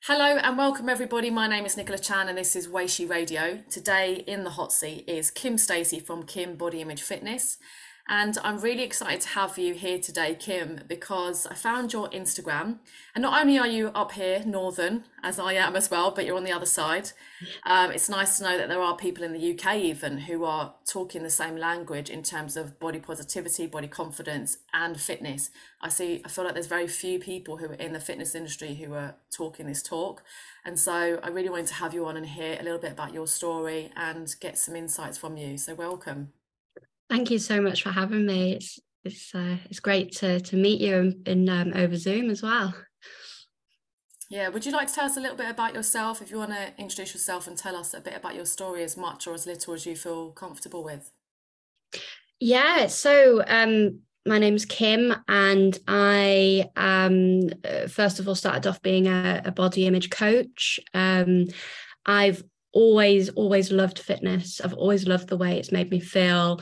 Hello and welcome everybody. My name is Nicola Chan and this is Waishee Radio. Today in the hot seat is Kim Stacey from Kim Body Image Fitness. And I'm really excited to have you here today, Kim, because I found your Instagram. And not only are you up here, northern, as I am as well, but you're on the other side. It's nice to know that there are people in the UK even who are talking the same language in terms of body positivity, body confidence, and fitness. I feel like there's very few people who are in the fitness industry who are talking this talk. And so I really wanted to have you on and hear a little bit about your story and get some insights from you. So welcome. Thank you so much for having me. It's great to meet you in over Zoom as well. Yeah, would you like to tell us a little bit about yourself? If you want to introduce yourself and tell us a bit about your story, as much or as little as you feel comfortable with. Yeah, so my name's Kim, and I first of all started off being a body image coach. I've always loved fitness. I've always loved the way it's made me feel.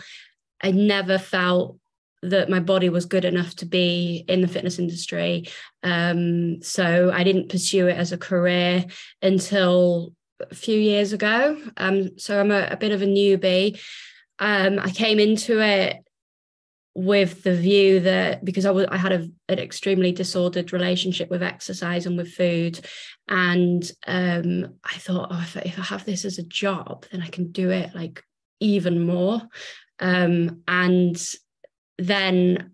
I never felt that my body was good enough to be in the fitness industry. So I didn't pursue it as a career until a few years ago. So I'm a bit of a newbie. I came into it with the view that because I had an extremely disordered relationship with exercise and with food. And I thought, oh, if I have this as a job, then I can do it like even more. And then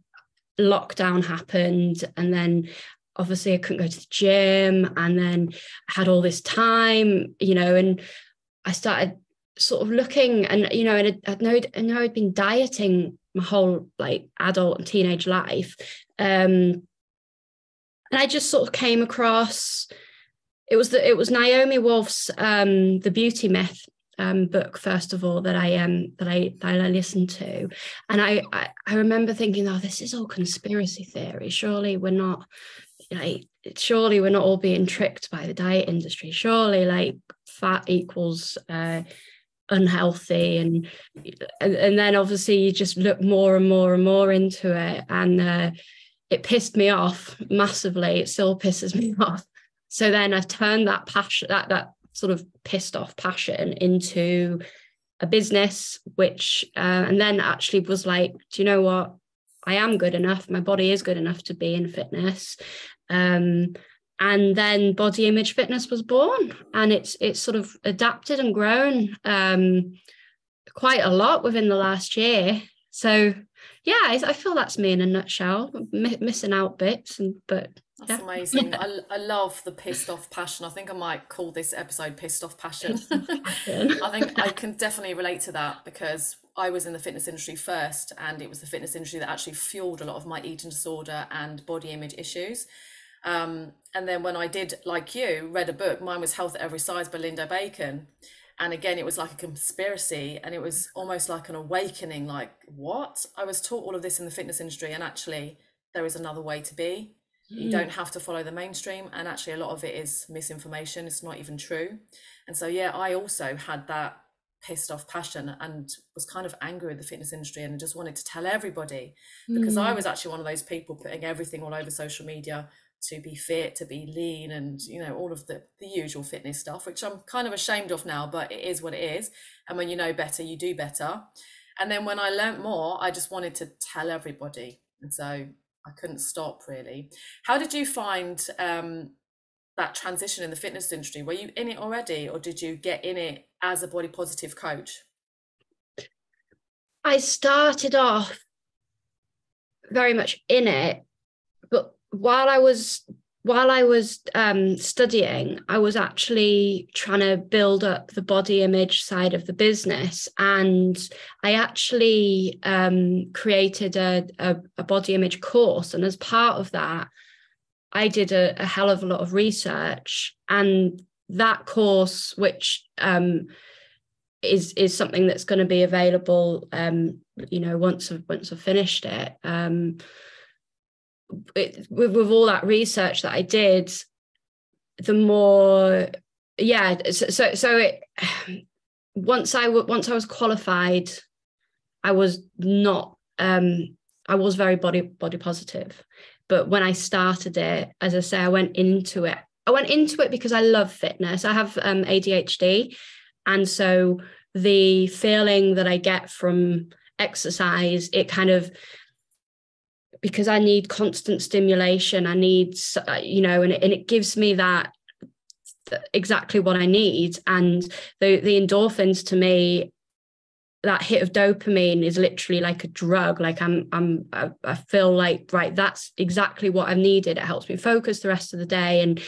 lockdown happened, and then obviously I couldn't go to the gym, and then I had all this time, and I started sort of looking, and I know I'd been dieting my whole like adult and teenage life, and I just sort of came across it was Naomi Wolf's The Beauty Myth book, first of all, that I listened to, and I remember thinking, oh, this is all conspiracy theory. Surely we're not all being tricked by the diet industry. Surely like fat equals unhealthy, and then obviously you just look more and more and more into it, and it pissed me off massively. It still pisses me off. So then I turned that passion, that sort of pissed off passion, into a business, which and then actually was like, do you know what? I am good enough. My body is good enough to be in fitness. And then Body Image Fitness was born, and it's sort of adapted and grown quite a lot within the last year. So yeah, I feel that's me in a nutshell. Missing out bits, but That's yeah. amazing. I love the pissed off passion. I think I might call this episode Pissed Off Passion. I think I can definitely relate to that because I was in the fitness industry first, and it was the fitness industry that actually fueled a lot of my eating disorder and body image issues. And then when I did, like you, read a book, mine was Health at Every Size by Linda Bacon. And again, it was like a conspiracy, and it was almost like an awakening, like, what? I was taught all of this in the fitness industry, and actually there is another way to be. You don't have to follow the mainstream, and actually a lot of it is misinformation. It's not even true. And so yeah, I also had that pissed off passion and was kind of angry with the fitness industry and just wanted to tell everybody, because I was actually one of those people putting everything all over social media to be fit, to be lean, and all of the usual fitness stuff, which I'm kind of ashamed of now, but it is what it is. And when you know better, you do better. And then when I learnt more, I just wanted to tell everybody, and so I couldn't stop really. How did you find that transition in the fitness industry? Were you in it already, or did you get in it as a body positive coach? I started off very much in it, but while I was studying, I was actually trying to build up the body image side of the business, and I actually created a body image course, and as part of that, I did a hell of a lot of research, and that course, which is something that's going to be available, once I've finished it. With all that research that I did, the more, yeah. So it once I was qualified, I was not. I was very body positive, but when I started it, as I say, I went into it I went into it because I love fitness. I have ADHD, and so the feeling that I get from exercise, it kind of, because I need constant stimulation, I need, and it gives me that exactly what I need. And the endorphins, to me, that hit of dopamine is literally like a drug. Like I feel like, right, that's exactly what I've needed. It helps me focus the rest of the day. And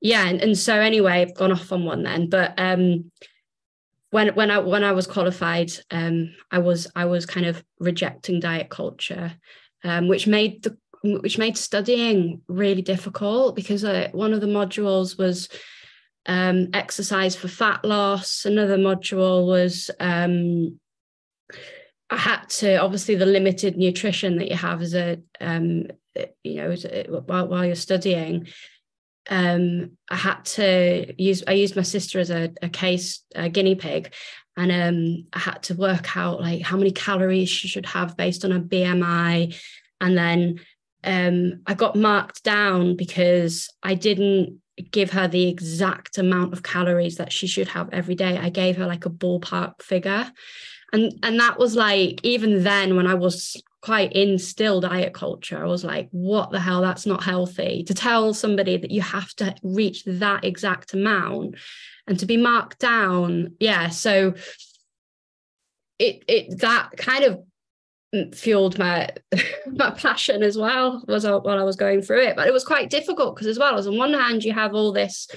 yeah, and so anyway, I've gone off on one then. But when I was qualified, I was kind of rejecting diet culture, which made studying really difficult, because one of the modules was exercise for fat loss. Another module was I had to, obviously, the limited nutrition that you have as a while you're studying. I used my sister as a guinea pig, and I had to work out like how many calories she should have based on her BMI. And then I got marked down because I didn't give her the exact amount of calories that she should have every day. I gave her like a ballpark figure. And that was like, even then, when I was quite in still diet culture, I was like, what the hell, that's not healthy. To tell somebody that you have to reach that exact amount and to be marked down. Yeah. So that kind of fueled my my passion as well, while I was going through it. But it was quite difficult, because as well as on one hand you have all this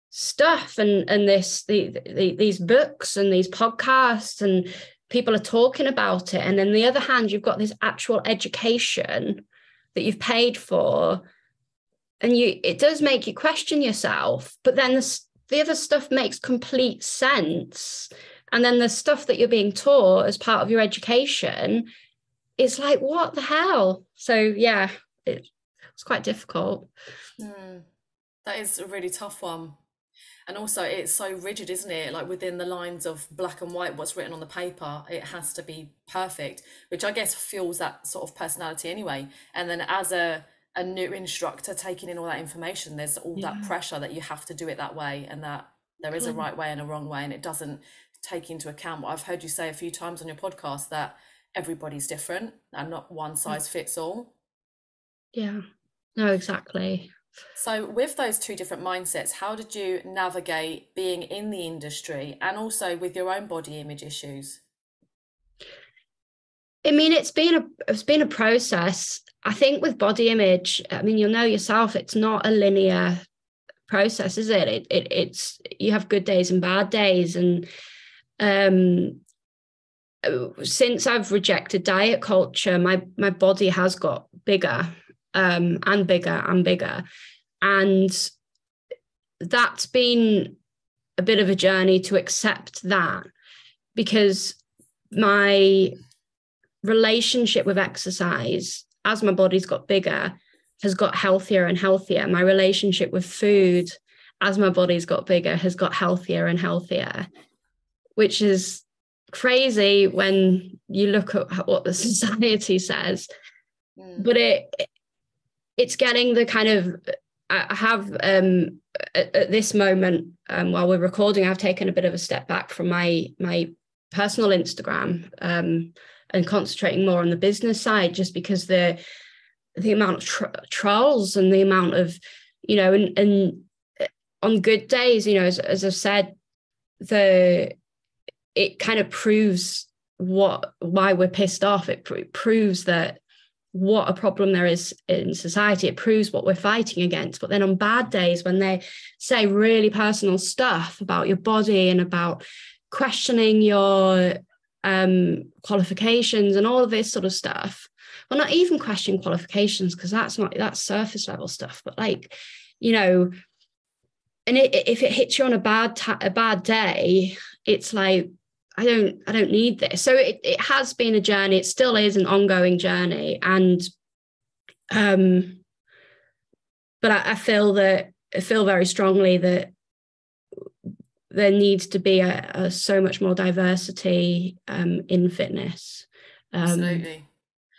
stuff and these books and these podcasts, and people are talking about it, and then the other hand you've got this actual education that you've paid for, and it does make you question yourself. But then the other stuff makes complete sense, and then the stuff that you're being taught as part of your education is like, what the hell? So yeah, it's quite difficult. That is a really tough one. And also, it's so rigid, isn't it? Like, within the lines of black and white, what's written on the paper, it has to be perfect, which I guess fuels that sort of personality anyway. And then as a new instructor taking in all that information, there's all that pressure that you have to do it that way, and that there is a right way and a wrong way, and it doesn't take into account what I've heard you say a few times on your podcast, that everybody's different and not one size fits all. Yeah, no, exactly. So with those two different mindsets, how did you navigate being in the industry and also with your own body image issues? I mean, it's been a process. I think with body image, I mean, you'll know yourself, it's not a linear process, is it? It's you have good days and bad days. And since I've rejected diet culture, my body has got bigger, and bigger and bigger. And that's been a bit of a journey to accept that, because my relationship with exercise, as my body's got bigger, has got healthier and healthier. My relationship with food, as my body's got bigger, has got healthier and healthier, which is crazy when you look at what the society says. But it's getting the kind of, I have at this moment, while we're recording, I've taken a bit of a step back from my personal Instagram, and concentrating more on the business side, just because the amount of trolls and the amount of, and on good days, as I've said, it kind of proves why we're pissed off. It proves that what a problem there is in society. It proves what we're fighting against. But then on bad days, when they say really personal stuff about your body and about questioning your qualifications and all of this sort of stuff, well, not even question qualifications, because that's surface level stuff, but like, and if it hits you on a bad day, it's like, I don't need this. So it has been a journey. It still is an ongoing journey. And but I feel very strongly that there needs to be so much more diversity in fitness. Absolutely.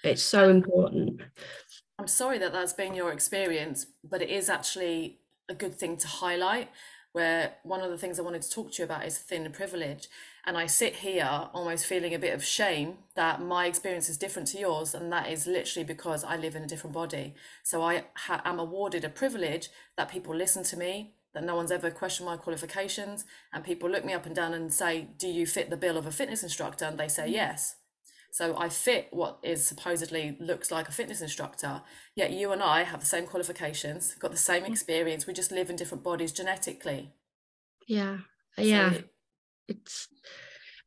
It's so important. I'm sorry that that's been your experience, but it is actually a good thing to highlight, where one of the things I wanted to talk to you about is thin privilege. And I sit here almost feeling a bit of shame that my experience is different to yours, and that is literally because I live in a different body. So I am awarded a privilege that people listen to me, that no one's ever questioned my qualifications, and people look me up and down and say, do you fit the bill of a fitness instructor? And they say yes. So I fit what is supposedly looks like a fitness instructor, yet you and I have the same qualifications, got the same experience, we just live in different bodies genetically. Yeah. So It's,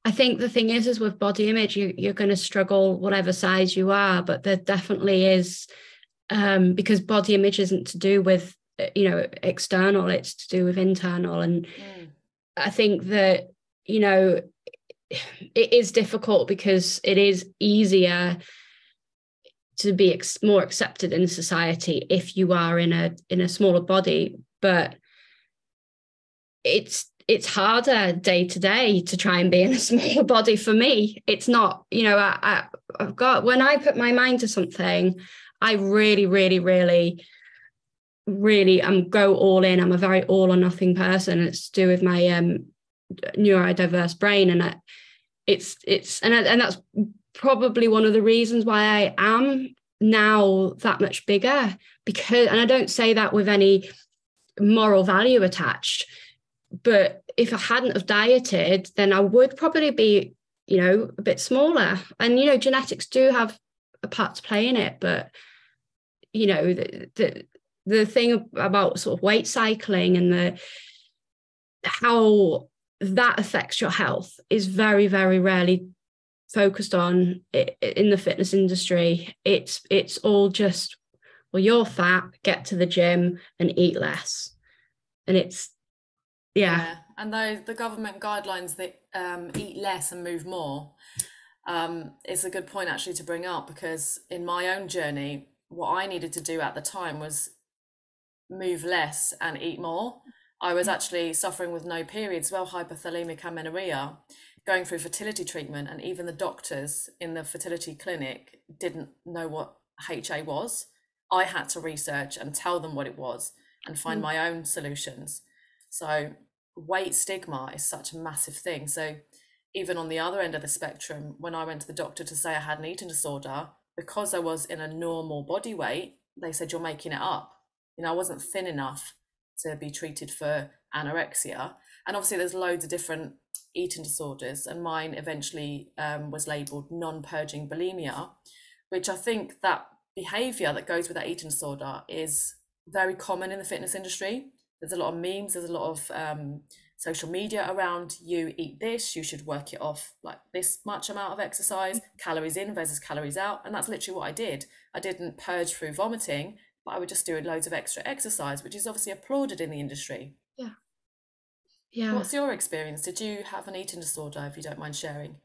I think the thing is with body image, you're going to struggle whatever size you are, but there definitely is, because body image isn't to do with, external, it's to do with internal. And I think that, it is difficult because it is easier to be more accepted in society if you are in a smaller body, but it's harder day to day to try and be in a smaller body. For me, it's not, I've got, when I put my mind to something, I really, really, really, really go all in. I'm a very all or nothing person. It's to do with my neurodiverse brain, and and that's probably one of the reasons why I am now that much bigger, because, and I don't say that with any moral value attached, but if I hadn't have dieted, then I would probably be, a bit smaller. And, genetics do have a part to play in it, but, the thing about sort of weight cycling and how that affects your health is very, very rarely focused on in the fitness industry. It's all just, well, you're fat, get to the gym and eat less. And it's, yeah. And the government guidelines that eat less and move more, it's a good point actually to bring up, because in my own journey, what I needed to do at the time was move less and eat more. I was actually suffering with no periods, well, hypothalamic amenorrhea, going through fertility treatment, and even the doctors in the fertility clinic didn't know what HA was. I had to research and tell them what it was and find my own solutions. So weight stigma is such a massive thing. So even on the other end of the spectrum, when I went to the doctor to say I had an eating disorder, because I was in a normal body weight, they said, you're making it up. I wasn't thin enough to be treated for anorexia. And obviously there's loads of different eating disorders, and mine eventually was labeled non-purging bulimia, which I think that behavior that goes with that eating disorder is very common in the fitness industry. There's a lot of memes, there's a lot of social media around, you eat this, you should work it off like this much amount of exercise, calories in versus calories out. And that's literally what I did. I didn't purge through vomiting, but I would just do loads of extra exercise, which is obviously applauded in the industry. Yeah. What's your experience? Did you have an eating disorder, if you don't mind sharing?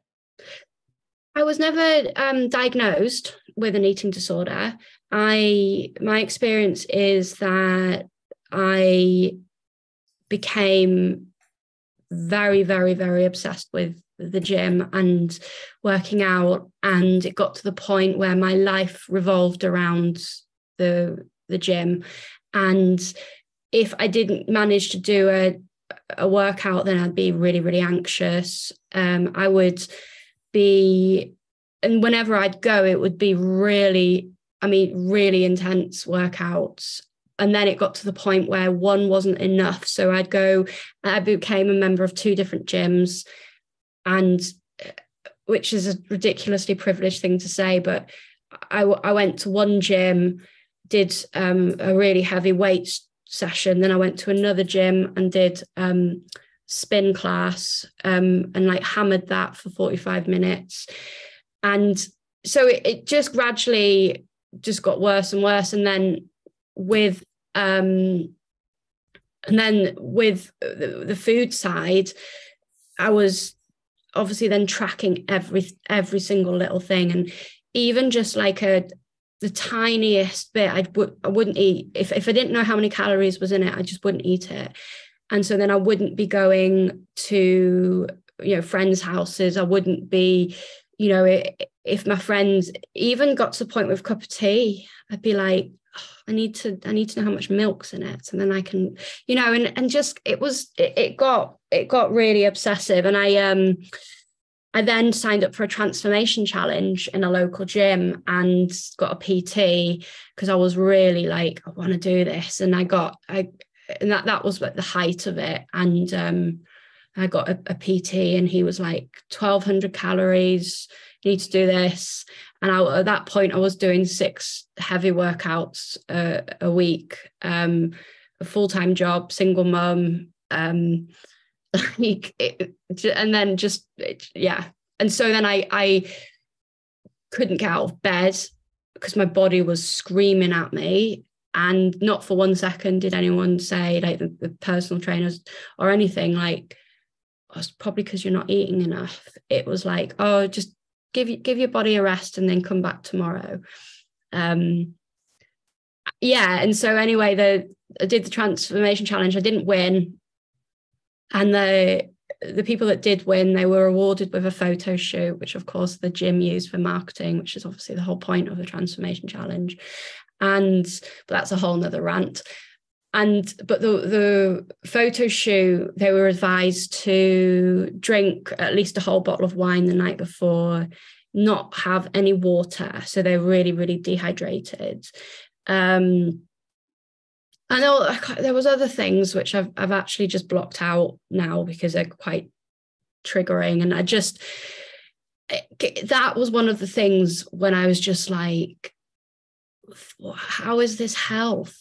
I was never diagnosed with an eating disorder. My experience is that I became very, very, very obsessed with the gym and working out, and it got to the point where my life revolved around the gym. And if I didn't manage to do a workout, then I'd be really, really anxious. I would be, and whenever I'd go, it would be really intense workouts. And then it got to the point where one wasn't enough. So I became a member of 2 different gyms, and which is a ridiculously privileged thing to say, but I went to one gym, did a really heavy weight session. Then I went to another gym and did spin class and like hammered that for 45 minutes. And so it just gradually just got worse and worse. And then with the food side, I was obviously then tracking every single little thing, and even just like the tiniest bit I wouldn't eat. If I didn't know how many calories was in it, I just wouldn't eat it. And so then I wouldn't be going to friends' houses. I wouldn't be, if my friends even got to the point with a cup of tea, I'd be like, I need to know how much milk's in it, and then I can, and just it got really obsessive. And I then signed up for a transformation challenge in a local gym and got a PT because I was really like, I want to do this. And and that was like the height of it. And I got a PT, and he was like, 1,200 calories, you need to do this. And at that point, I was doing 6 heavy workouts a week, a full-time job, single mum, and then and so then I couldn't get out of bed because my body was screaming at me, and not for 1 second did anyone say, like the personal trainers or anything, like, oh, it's probably because you're not eating enough. It was like, oh, just give your body a rest and then come back tomorrow. And so anyway, I did the transformation challenge. I didn't win, and the people that did win, they were awarded with a photo shoot, which of course the gym used for marketing, which is obviously the whole point of the transformation challenge. But that's a whole nother rant. But the photo shoot, they were advised to drink at least a whole bottle of wine the night before, not have any water, so they're really, really dehydrated. I know there was other things which I've actually just blocked out now because they're quite triggering. And that was one of the things when I was just like, how is this health?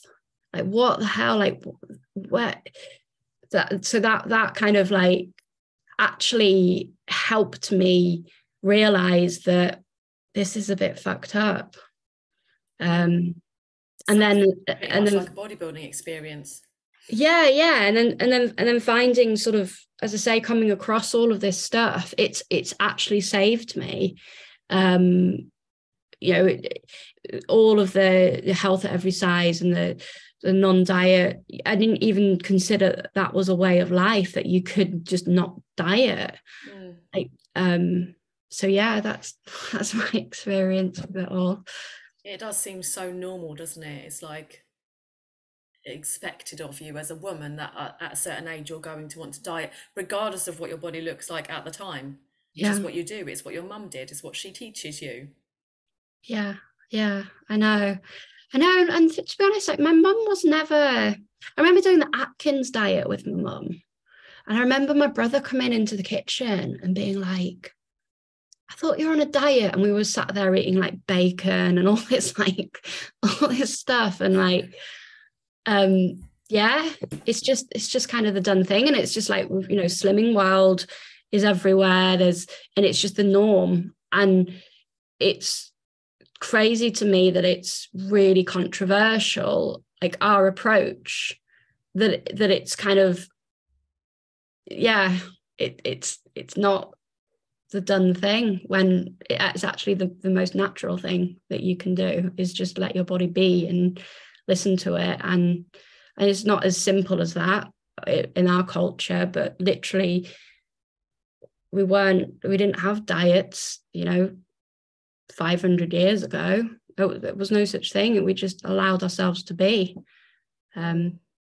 Like, what the hell? Like, where? That kind of like actually helped me realize that this is a bit fucked up. And then like a bodybuilding experience. And then finding sort of, as I say, coming across all of this stuff, it's actually saved me. All of the health at every size and the non-diet, I didn't even consider that was a way of life, that you could just not diet. So yeah, that's my experience with it all. It does seem so normal, doesn't it? It's like expected of you as a woman that at a certain age you're going to want to diet, regardless of what your body looks like at the time. It's just what you do. It's what your mum did. It's what she teaches you. Yeah, I know. And to be honest, like, my mum was never, I remember doing the Atkins diet with my mum. And I remember my brother coming into the kitchen and being like, I thought you're on a diet. And we were sat there eating like bacon and all this stuff. And like, it's just kind of the done thing. And it's just like, Slimming World is everywhere. And it's just the norm. And it's crazy to me that it's really controversial, like our approach, that it's kind of, it's not the done thing, when it's actually the most natural thing that you can do is just let your body be and listen to it. And it's not as simple as that in our culture, but literally we didn't have diets 500 years ago. There was no such thing. We just allowed ourselves to be.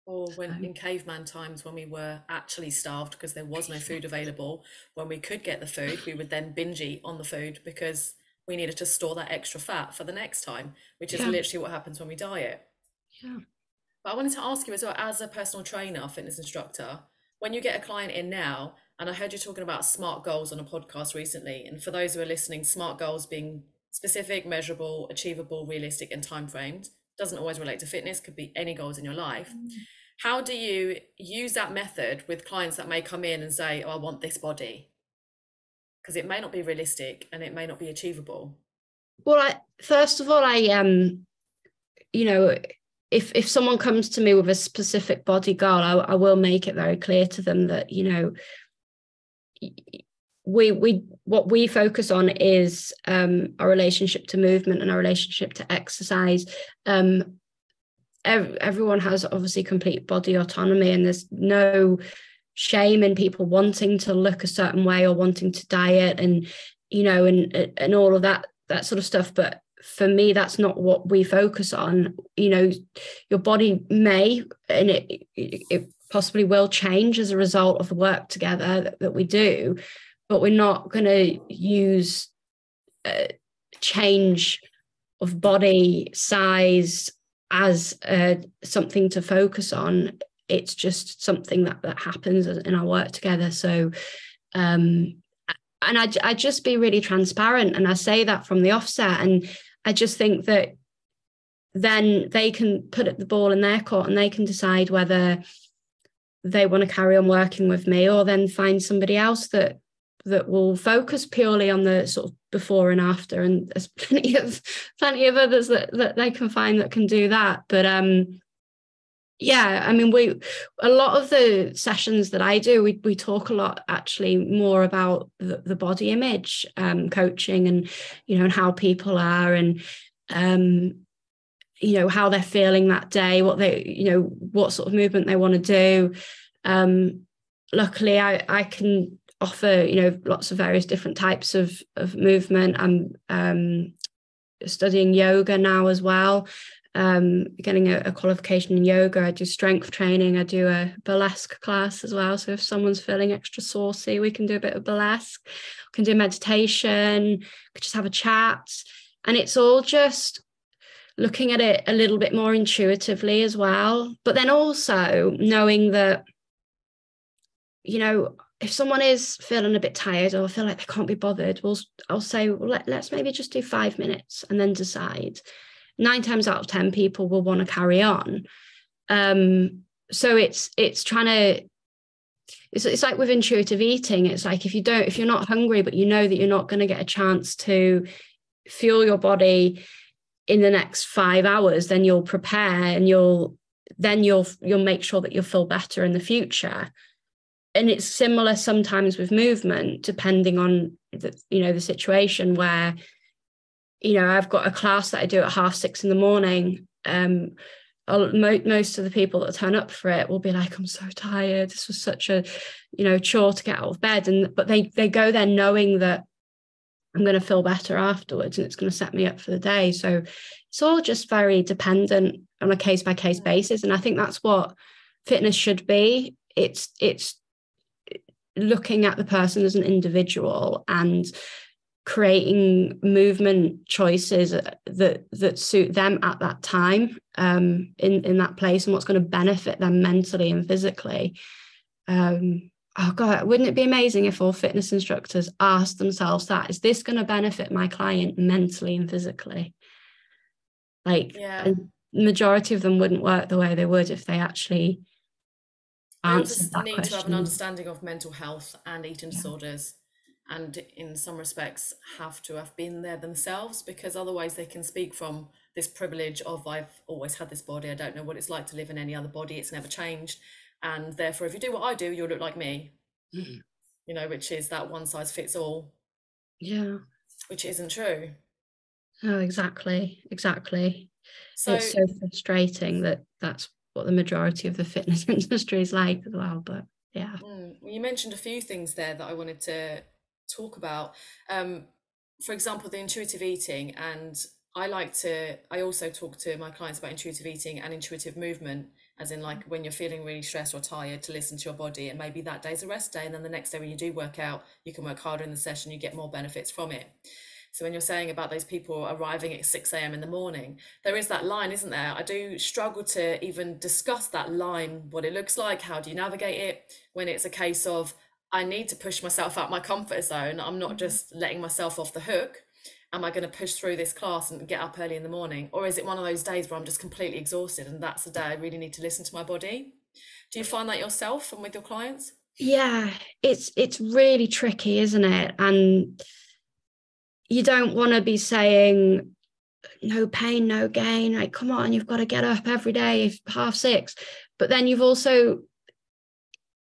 Or when in caveman times, when we were actually starved because there was no food available, when we could get the food, we would then binge eat on the food because we needed to store that extra fat for the next time, which is literally what happens when we diet. Yeah. But I wanted to ask you as well, as a personal trainer, fitness instructor, when you get a client in now, and I heard you talking about SMART goals on a podcast recently, and for those who are listening, SMART goals being specific, measurable, achievable, realistic, and time framed. Doesn't always relate to fitness, could be any goals in your life. How do you use that method with clients that may come in and say, oh, I want this body? Because it may not be realistic and it may not be achievable. Well, first of all, if someone comes to me with a specific body goal, I will make it very clear to them that, what we focus on is our relationship to movement and our relationship to exercise. Everyone has obviously complete body autonomy, and there's no shame in people wanting to look a certain way or wanting to diet and all of that sort of stuff. But for me, that's not what we focus on. You know, your body may, and it possibly will change as a result of the work together that we do, but we're not going to use change of body size as something to focus on. It's just something that happens in our work together. So and I just be really transparent, and I say that from the offset, and I just think that then they can put the ball in their court and they can decide whether they want to carry on working with me, or then find somebody else that will focus purely on the sort of before and after. And there's plenty of others that they can find that can do that. But yeah, I mean, a lot of the sessions that I do, we talk a lot actually more about the body image coaching, and and how people are, and how they're feeling that day, what what sort of movement they want to do. Luckily, I can offer lots of various different types of movement. I'm studying yoga now as well. Getting a qualification in yoga. I do strength training. I do a burlesque class as well. So if someone's feeling extra saucy, we can do a bit of burlesque. We can do meditation. We could just have a chat. And it's all just looking at it a little bit more intuitively as well. But then also knowing that, if someone is feeling a bit tired or feel like they can't be bothered, I'll say, well, let's maybe just do 5 minutes and then decide. 9 times out of 10 people will want to carry on. So it's trying to, it's like with intuitive eating. It's like if you're not hungry, but you know that you're not going to get a chance to fuel your body in the next 5 hours, then you'll prepare, and you'll make sure that you'll feel better in the future. And it's similar sometimes with movement, depending on the situation where, I've got a class that I do at 6:30 in the morning. Most of the people that turn up for it will be like, I'm so tired. This was such a, chore to get out of bed. But they go there knowing that I'm going to feel better afterwards, and it's going to set me up for the day. So it's all just very dependent on a case by case basis. And I think that's what fitness should be. It's looking at the person as an individual and creating movement choices that suit them at that time, in that place, and what's going to benefit them mentally and physically. Oh God, wouldn't it be amazing if all fitness instructors asked themselves that? Is this going to benefit my client mentally and physically? A majority of them wouldn't work the way they would if they actually answered that question. They also need to have an understanding of mental health and eating disorders, and in some respects have to have been there themselves, because otherwise they can speak from this privilege of, I've always had this body, I don't know what it's like to live in any other body, it's never changed, and therefore if you do what I do, you'll look like me. Which is that one size fits all, which isn't true. Oh, exactly. So it's so frustrating that that's what the majority of the fitness industry is like as well. But yeah. You mentioned a few things there that I wanted to talk about. For example, the intuitive eating, and I also talk to my clients about intuitive eating and intuitive movement, as in like when you're feeling really stressed or tired, to listen to your body, and maybe that day's a rest day, and then the next day when you do work out, you can work harder in the session, you get more benefits from it. So when you're saying about those people arriving at 6 a.m. in the morning, there is that line, isn't there? I do struggle to even discuss that line, what it looks like, how do you navigate it, when it's a case of, I need to push myself out my comfort zone. I'm not just letting myself off the hook. Am I going to push through this class and get up early in the morning? Or is it one of those days where I'm just completely exhausted, and that's the day I really need to listen to my body? Do you find that yourself and with your clients? Yeah, it's really tricky, isn't it? And you don't want to be saying no pain, no gain. Like, come on, you've got to get up every day 6:30. But then you've also,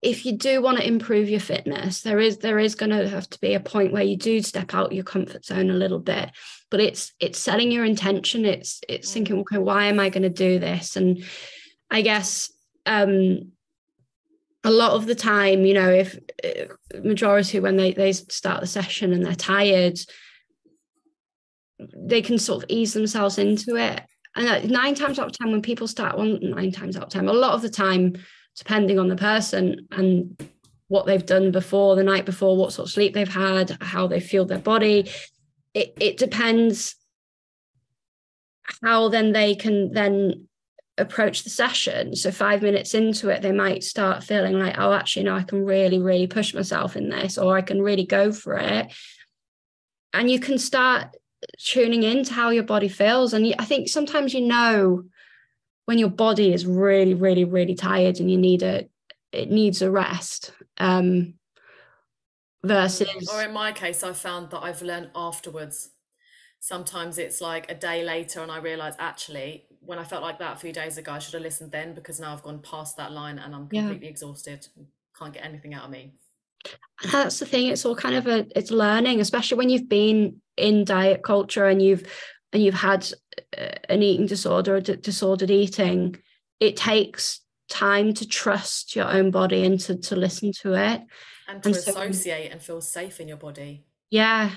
if you do want to improve your fitness, there is going to have to be a point where you do step out your comfort zone a little bit. But it's setting your intention. It's thinking, okay, why am I going to do this? And I guess a lot of the time, if majority when they start the session and they're tired, they can sort of ease themselves into it. And 9 times out of 10, when people start, well, 9 times out of 10, a lot of the time, depending on the person and what they've done before, the night before, what sort of sleep they've had, how they feel their body, it depends how then they can then approach the session. So 5 minutes into it, they might start feeling like, oh, actually, no, I can really, really push myself in this, or I can really go for it. And you can start tuning into how your body feels. And I think sometimes when your body is really, really, really tired and it needs a rest. Versus, or in my case, I found that I've learned afterwards. Sometimes it's like a day later and I realize, actually, when I felt like that a few days ago, I should have listened then, because now I've gone past that line and I'm completely exhausted, can't get anything out of me. That's the thing, it's all kind of it's learning, especially when you've been in diet culture and you've had an eating disorder or disordered eating. It takes time to trust your own body and to listen to it, and to associate and feel safe in your body. And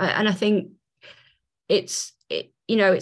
I think it's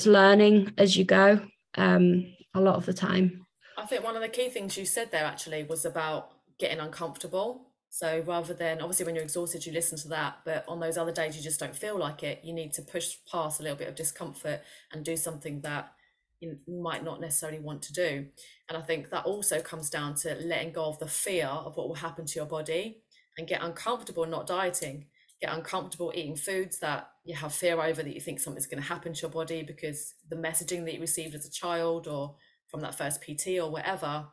learning as you go, a lot of the time. I think one of the key things you said there actually was about getting uncomfortable. So rather than, obviously when you're exhausted, you listen to that, but on those other days you just don't feel like it, you need to push past a little bit of discomfort and do something that you might not necessarily want to do. And I think that also comes down to letting go of the fear of what will happen to your body, and get uncomfortable not dieting, get uncomfortable eating foods that you have fear over, that you think something's going to happen to your body because the messaging that you received as a child or from that first PT or whatever.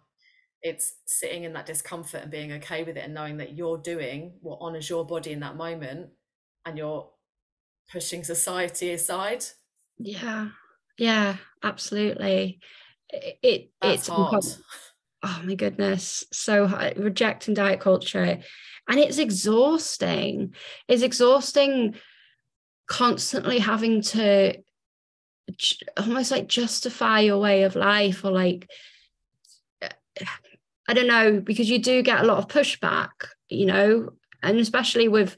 It's sitting in that discomfort and being okay with it, and knowing that you're doing what honors your body in that moment, and you're pushing society aside. Yeah, absolutely. It's hard. Oh my goodness, so hard. Rejecting diet culture, and it's exhausting. It's exhausting constantly having to almost like justify your way of life, or like, I don't know, because you do get a lot of pushback, and especially with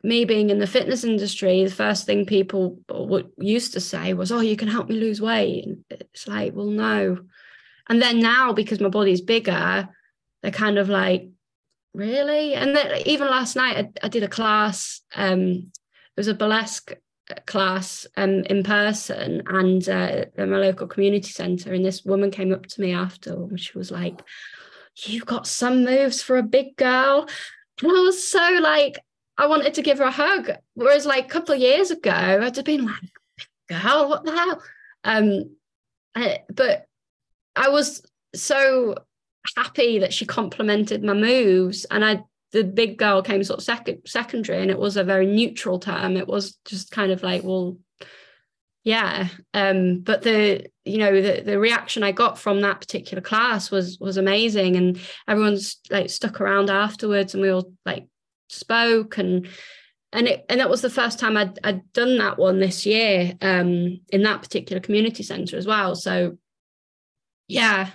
me being in the fitness industry, the first thing people used to say was, oh, you can help me lose weight. And it's like, well, no. And then now, because my body's bigger, they're kind of like, really? And then even last night, I did a class. It was a burlesque class in person, and at my local community centre, and this woman came up to me after, and she was like, you've got some moves for a big girl. And I was so like, I wanted to give her a hug, whereas like a couple of years ago I'd have been like, girl, what the hell. But I was so happy that she complimented my moves, and the big girl came sort of secondary, and it was a very neutral term. It was just kind of like, well, yeah. But the reaction I got from that particular class was amazing, and everyone's like stuck around afterwards, and we all like spoke, and that was the first time I'd done that one this year, in that particular community centre as well. So yeah,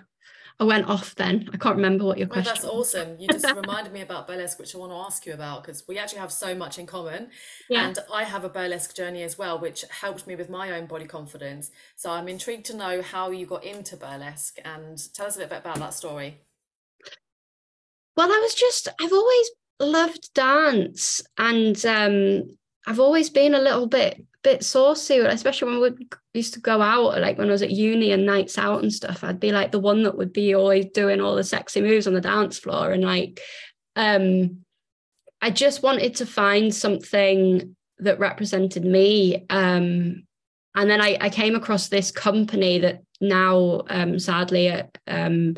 I went off then. I can't remember what your question was. That's awesome. You just reminded me about burlesque, which I want to ask you about, because we actually have so much in common. Yeah. And I have a burlesque journey as well, which helped me with my own body confidence. So I'm intrigued to know how you got into burlesque, and tell us a bit about that story. Well, I've always loved dance, and I've always been a little bit saucy, especially when we used to go out, like when I was at uni and nights out and stuff. I'd be like the one that would be always doing all the sexy moves on the dance floor, and like I just wanted to find something that represented me, and then I came across this company that now sadly they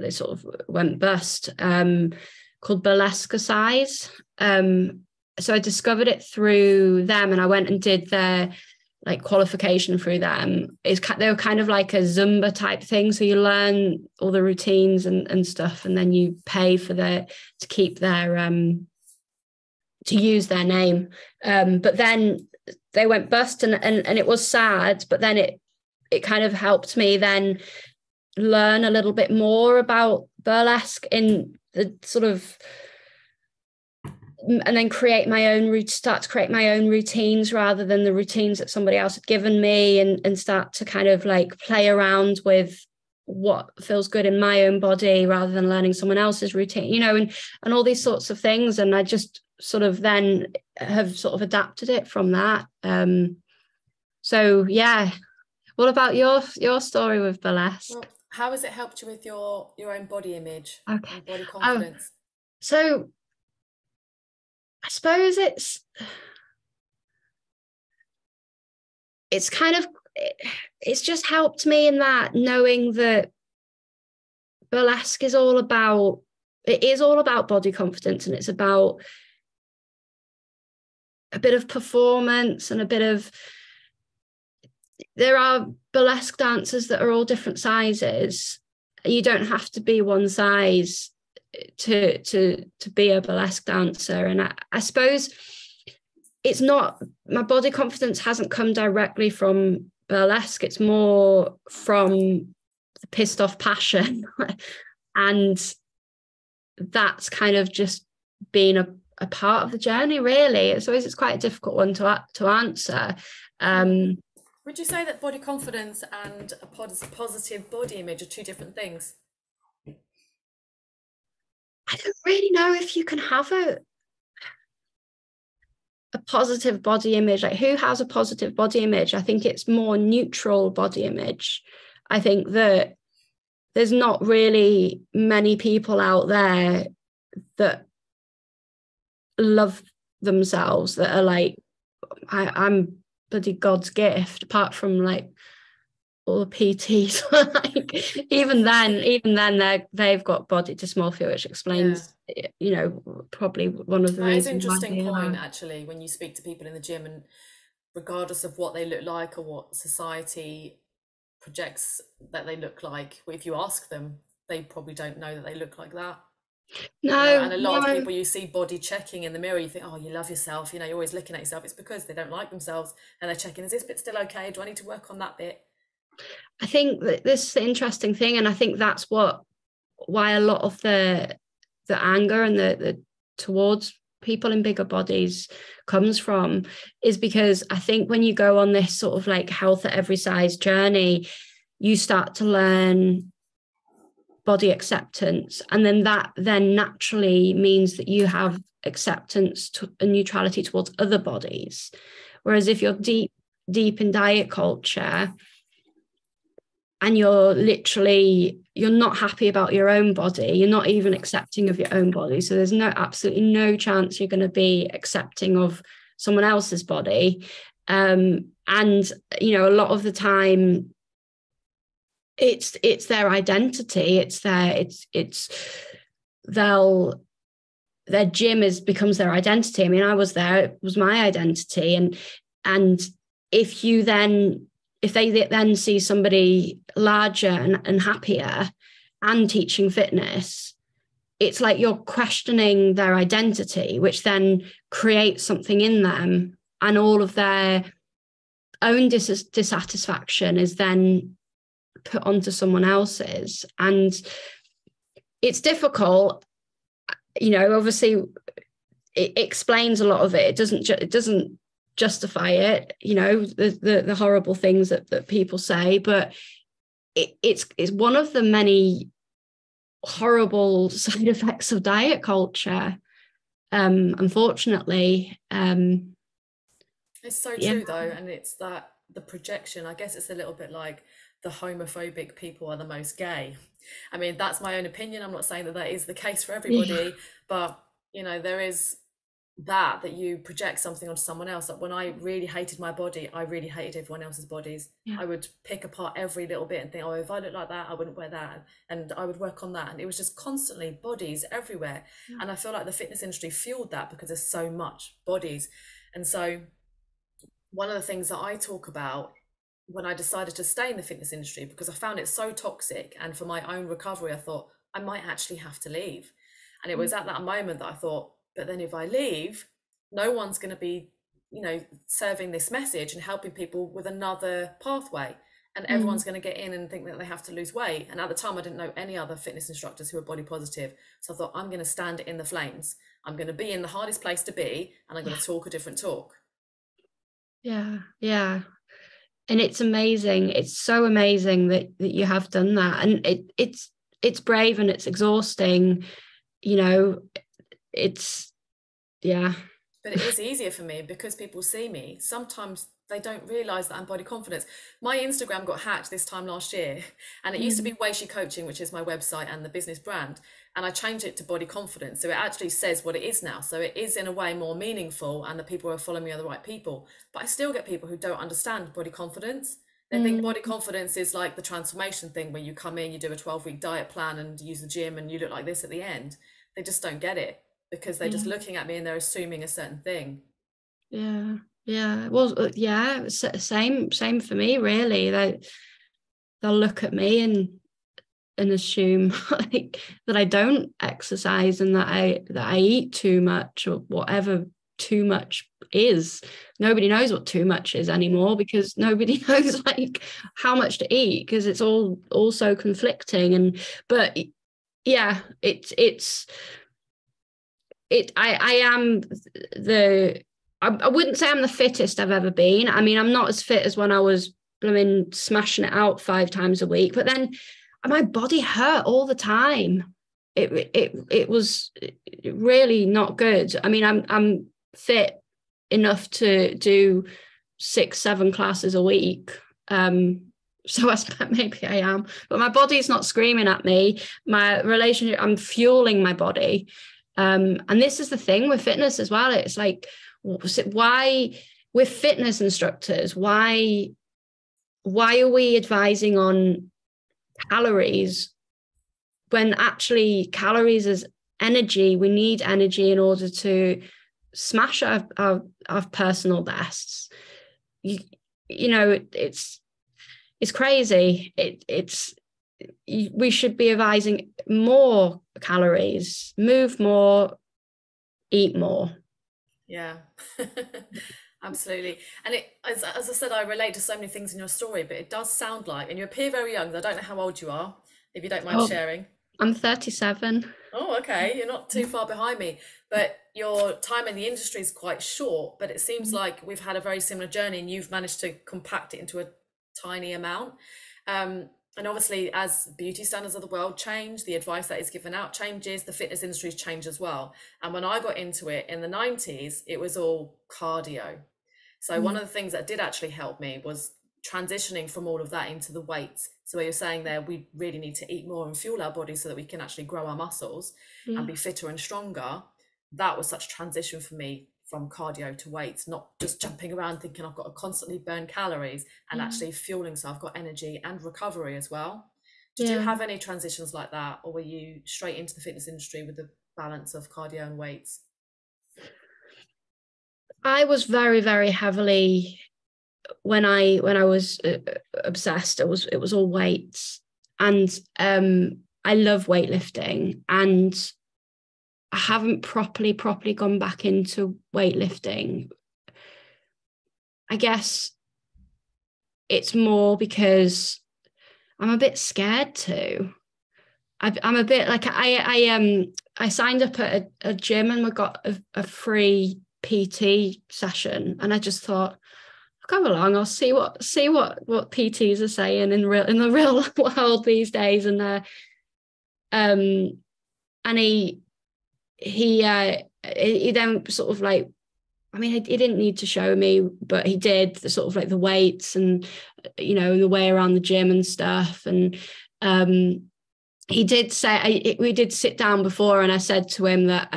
sort of went bust, called Burlesque Size. So I discovered it through them, and I went and did their like qualification through them. They were kind of like a Zumba type thing, so you learn all the routines and stuff, and then you pay for to keep their to use their name. But then they went bust, and it was sad, but then it kind of helped me then learn a little bit more about burlesque in the sort of and then start to create my own routines rather than the routines that somebody else had given me, and start to kind of like play around with what feels good in my own body rather than learning someone else's routine, you know, and all these sorts of things. And I just sort of then have sort of adapted it from that. So yeah. What about your story with burlesque? Well, how has it helped you with your own body image Okay. and body Oh, confidence? so I suppose it's kind of, it's just helped me in that, knowing that burlesque is all about, it is all about body confidence, and it's about a bit of performance and a bit of, there are burlesque dancers that are all different sizes. You don't have to be one size to be a burlesque dancer. And I suppose it's not, my body confidence hasn't come directly from burlesque. It's more from the Pissed Off Passion. And that's kind of just been a part of the journey, really. I suppose it's quite a difficult one to answer. Would you say that body confidence and a positive body image are two different things? I don't really know if you can have a positive body image. Like, who has a positive body image? I think it's more neutral body image. I think that there's not really many people out there that love themselves, that are like, I'm bloody God's gift, apart from like all the PTs. Like, even then they've got body dysmorphia, which explains, you know, probably one of the That is reasons an why interesting they point, are. actually, when you speak to people in the gym, and regardless of what they look like or what society projects that they look like, if you ask them, they probably don't know that they look like that. You know, and No, a lot of no. people you see body checking in the mirror, you think, oh, you love yourself, you know, you're always looking at yourself. It's because they don't like themselves, and they're checking, is this bit still okay? Do I need to work on that bit? I think that this is the interesting thing, and I think that's why a lot of the anger and the towards people in bigger bodies comes from, is because I think when you go on this sort of like health at every size journey, you start to learn body acceptance, and then that then naturally means that you have acceptance and neutrality towards other bodies. Whereas if you're deep in diet culture, and you're not happy about your own body, you're not even accepting of your own body, so there's absolutely no chance you're going to be accepting of someone else's body. And you know, a lot of the time it's their identity, their gym becomes their identity. I mean, I was there, it was my identity. And if they then see somebody larger and happier and teaching fitness, it's like you're questioning their identity, which then creates something in them, and all of their own dissatisfaction is then put onto someone else's. And it's difficult, you know, obviously it explains a lot of it. It doesn't justify it, you know, the horrible things that people say, but it's one of the many horrible side effects of diet culture, unfortunately. It's so true though, and it's that the projection, I guess it's a little bit like the homophobic people are the most gay. I mean, that's my own opinion. I'm not saying that is the case for everybody, but you know, there is that you project something onto someone else. Like when I really hated my body, I really hated everyone else's bodies. I would pick apart every little bit and think, oh, if I looked like that, I wouldn't wear that, and I would work on that. And it was just constantly bodies everywhere. And I feel like the fitness industry fueled that because there's so much bodies. And so one of the things that I talk about when I decided to stay in the fitness industry, because I found it so toxic, and for my own recovery, I thought I might actually have to leave. And it was at that moment that I thought, but then if I leave, no one's going to be, you know, serving this message and helping people with another pathway. and everyone's going to get in and think that they have to lose weight. And at the time, I didn't know any other fitness instructors who were body positive. So I thought, I'm going to stand in the flames. I'm going to be in the hardest place to be, and I'm going to talk a different talk. Yeah. And it's amazing. It's so amazing that you have done that. And it's brave and it's exhausting. It's, yeah. But it is easier for me because people see me. Sometimes they don't realize that I'm body confidence. My Instagram got hacked this time last year, and it used to be Waishee Coaching, which is my website and the business brand. And I changed it to body confidence. So it actually says what it is now. So it is in a way more meaningful, and the people who are following me are the right people. But I still get people who don't understand body confidence. They think body confidence is like the transformation thing where you come in, you do a 12-week diet plan and use the gym and you look like this at the end. They just don't get it because they're just looking at me and they're assuming a certain thing. Yeah. Well, yeah, same for me, really. They'll look at me and assume like that I don't exercise and that I eat too much, or whatever too much is. Nobody knows what too much is anymore, because nobody knows like how much to eat, because it's all so conflicting. But yeah, I wouldn't say I'm the fittest I've ever been. I mean, I'm not as fit as when I was smashing it out 5 times a week, but then my body hurt all the time. It was really not good. I mean, I'm fit enough to do 6-7 classes a week. So I spent, maybe I am, but my body's not screaming at me. My relationship, I'm fueling my body. And this is the thing with fitness as well. It's like, why with fitness instructors, why are we advising on calories when actually calories is energy? We need energy in order to smash our personal bests. It's crazy. We should be advising more calories, move more, eat more. Yeah. Absolutely. And it, as I said, I relate to so many things in your story, but it does sound like, and you appear very young. I don't know how old you are, if you don't mind sharing. I'm 37. Oh, okay. You're not too far behind me, but your time in the industry is quite short, but it seems like we've had a very similar journey and you've managed to compact it into a tiny amount. And obviously, as beauty standards of the world change, the advice that is given out changes, the fitness industry's changed as well. And when I got into it in the 90s, it was all cardio. So one of the things that did actually help me was transitioning from all of that into the weights. So where you're saying there, we really need to eat more and fuel our bodies so that we can actually grow our muscles and be fitter and stronger. That was such a transition for me from cardio to weights, not just jumping around thinking I've got to constantly burn calories, and actually fueling so I've got energy and recovery as well. Did you have any transitions like that, or were you straight into the fitness industry with the balance of cardio and weights? I was very, very heavily, when I was obsessed, it was all weights. And I love weightlifting, and I haven't properly gone back into weightlifting. I guess it's more because I'm a bit scared to. I'm a bit like, I signed up at a gym and we got a free PT session, and I just thought, I'll come along, I'll see what PTs are saying in the real world these days. And he then sort of like, I mean, he didn't need to show me, but he did the sort of like the weights and, the way around the gym and stuff. And he did say, we did sit down before, and I said to him that,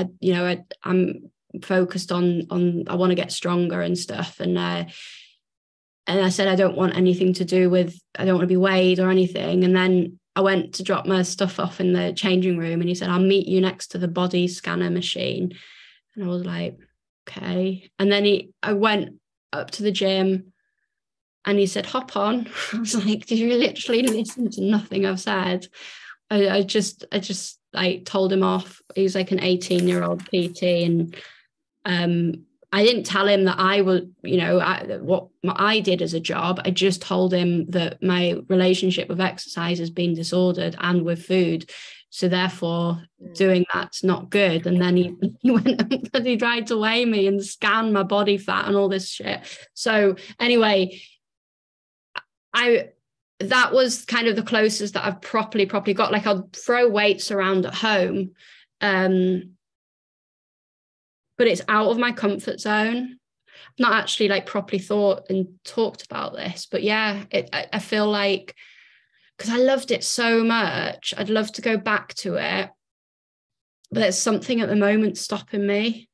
I'm focused on I want to get stronger and stuff. And I said, I don't want anything to do with, I don't want to be weighed or anything. And then I went to drop my stuff off in the changing room, and he said, I'll meet you next to the body scanner machine. And I was like, okay. And then I went up to the gym and he said, hop on. I was like, did you literally listen to nothing I've said? I just like told him off. He was like an 18-year-old PT, and I didn't tell him that I was, what I did as a job. I just told him that my relationship with exercise has been disordered and with food. So therefore doing that's not good. And then he went and he tried to weigh me and scan my body fat and all this shit. So anyway, that was kind of the closest that I've properly got. Like, I'll throw weights around at home, but it's out of my comfort zone. I've not actually like properly thought and talked about this, but yeah, I feel like, because I loved it so much, I'd love to go back to it, but there's something at the moment stopping me.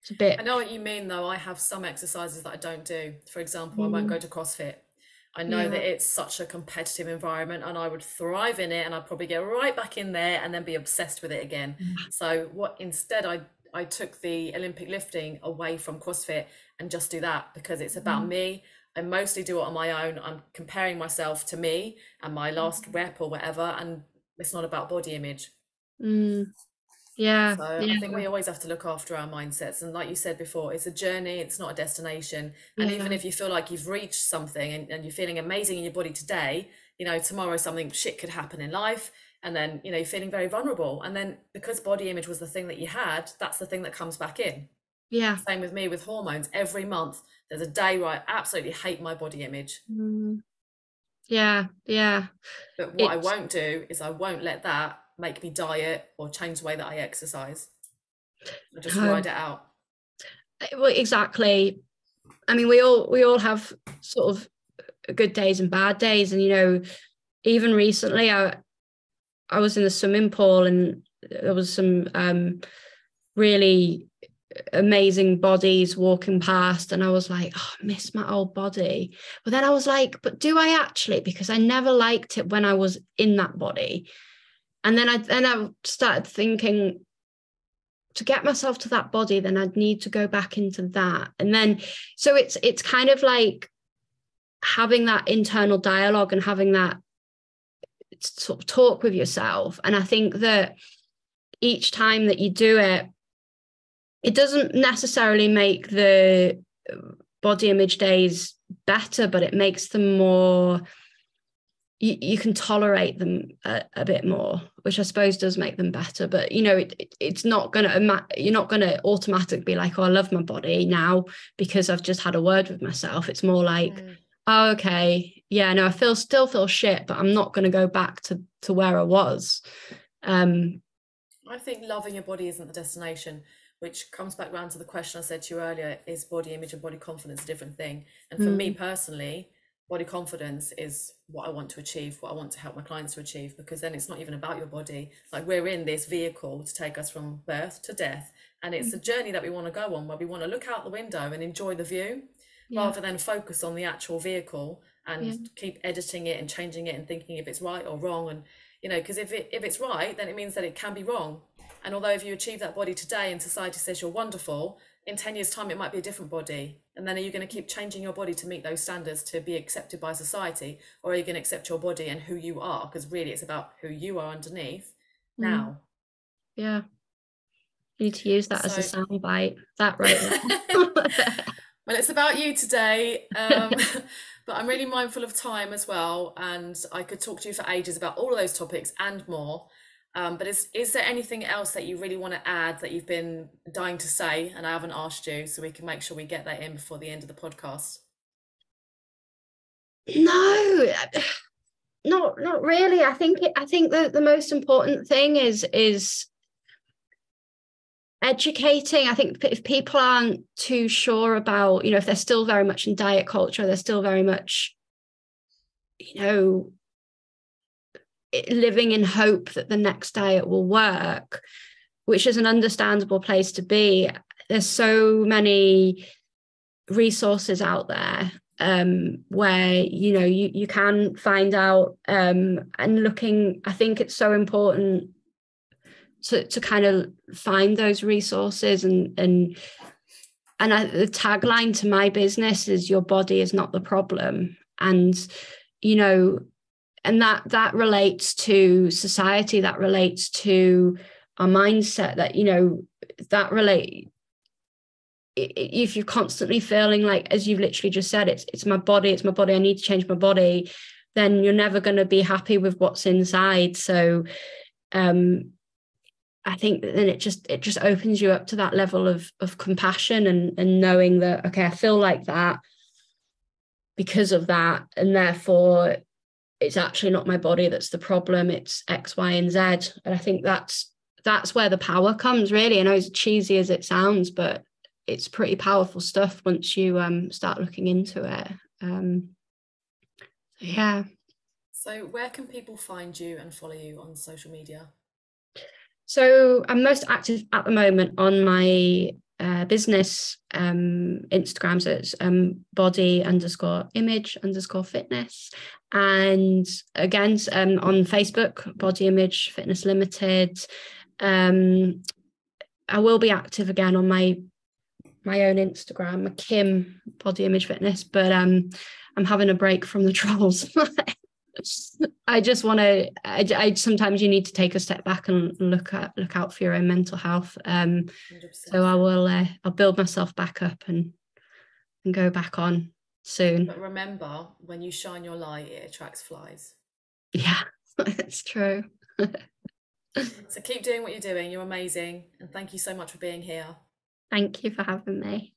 It's a bit. I know what you mean, though. I have some exercises that I don't do. For example, I won't go to CrossFit. I know that it's such a competitive environment, and I would thrive in it, and I'd probably get right back in there and then be obsessed with it again. So instead I took the Olympic lifting away from CrossFit and just do that, because it's about me. I mostly do it on my own. I'm comparing myself to me and my last rep or whatever, and it's not about body image. Yeah. So I think we always have to look after our mindsets. And like you said before, it's a journey, it's not a destination. And even if you feel like you've reached something and you're feeling amazing in your body today, tomorrow something shit could happen in life. And then, you're feeling very vulnerable. And then because body image was the thing that you had, that's the thing that comes back in. Yeah. Same with me with hormones. Every month, there's a day where I absolutely hate my body image. Yeah. Yeah. But what I won't do is I won't let that make me diet or change the way that I exercise. I just ride it out. Well, exactly. I mean, we all have sort of good days and bad days. And, even recently I was in the swimming pool and there was some really amazing bodies walking past, and I was like, oh, I miss my old body. But then I was like, but do I actually? Because I never liked it when I was in that body. And then I started thinking, to get myself to that body, then I'd need to go back into that. And then, so it's kind of like having that internal dialogue and having that sort of talk with yourself. And I think that each time that you do it, it doesn't necessarily make the body image days better, but it makes them more, you can tolerate them a bit more, which I suppose does make them better. But it's not gonna, you're not gonna automatically be like, oh, I love my body now because I've just had a word with myself. It's more like, oh, okay, yeah, no, I still feel shit, but I'm not gonna go back to where I was. I think loving your body isn't the destination, which comes back round to the question I said to you earlier: is body image and body confidence a different thing? And for me personally, body confidence is what I want to achieve, what I want to help my clients to achieve, because then it's not even about your body. Like, we're in this vehicle to take us from birth to death, and it's a journey that we want to go on, where we want to look out the window and enjoy the view, rather than focus on the actual vehicle and keep editing it and changing it and thinking if it's right or wrong. And because if it's right, then it means that it can be wrong. And although if you achieve that body today and society says you're wonderful, in 10 years' time, it might be a different body. And then are you going to keep changing your body to meet those standards to be accepted by society? Or are you going to accept your body and who you are? Because really, it's about who you are underneath now. Yeah. You need to use that as a sound bite. That right there. Well, it's about you today. But I'm really mindful of time as well. And I could talk to you for ages about all of those topics and more. But is there anything else that you really want to add that you've been dying to say and I haven't asked you, so we can make sure we get that in before the end of the podcast? No, not really. I think that the most important thing is educating. I think if people aren't too sure about, if they're still very much in diet culture, they're still very much, living in hope that the next diet will work, which is an understandable place to be. There's so many resources out there where you can find out, and looking, I think it's so important to kind of find those resources. And the tagline to my business is, your body is not the problem. And and that relates to society, that relates to our mindset, that that if you're constantly feeling like, as you've literally just said, it's my body, I need to change my body, then you're never going to be happy with what's inside. So I think that then it just opens you up to that level of compassion and knowing that, okay, I feel like that because of that, and therefore it's actually not my body that's the problem, it's X, Y, and Z. And I think that's where the power comes, really. I know as cheesy as it sounds, but it's pretty powerful stuff once you start looking into it. Yeah. So where can people find you and follow you on social media? So I'm most active at the moment on my business Instagram. So it's body_image_fitness. And again, on Facebook, Body Image Fitness Limited. I will be active again on my own Instagram, Kim Body Image Fitness, but I'm having a break from the trolls. I just want to. I sometimes you need to take a step back and look out for your own mental health. 100%. So I will. I'll build myself back up and go back on soon. But remember, when you shine your light, it attracts flies. Yeah, it's true. So keep doing what you're doing. You're amazing, and thank you so much for being here. Thank you for having me.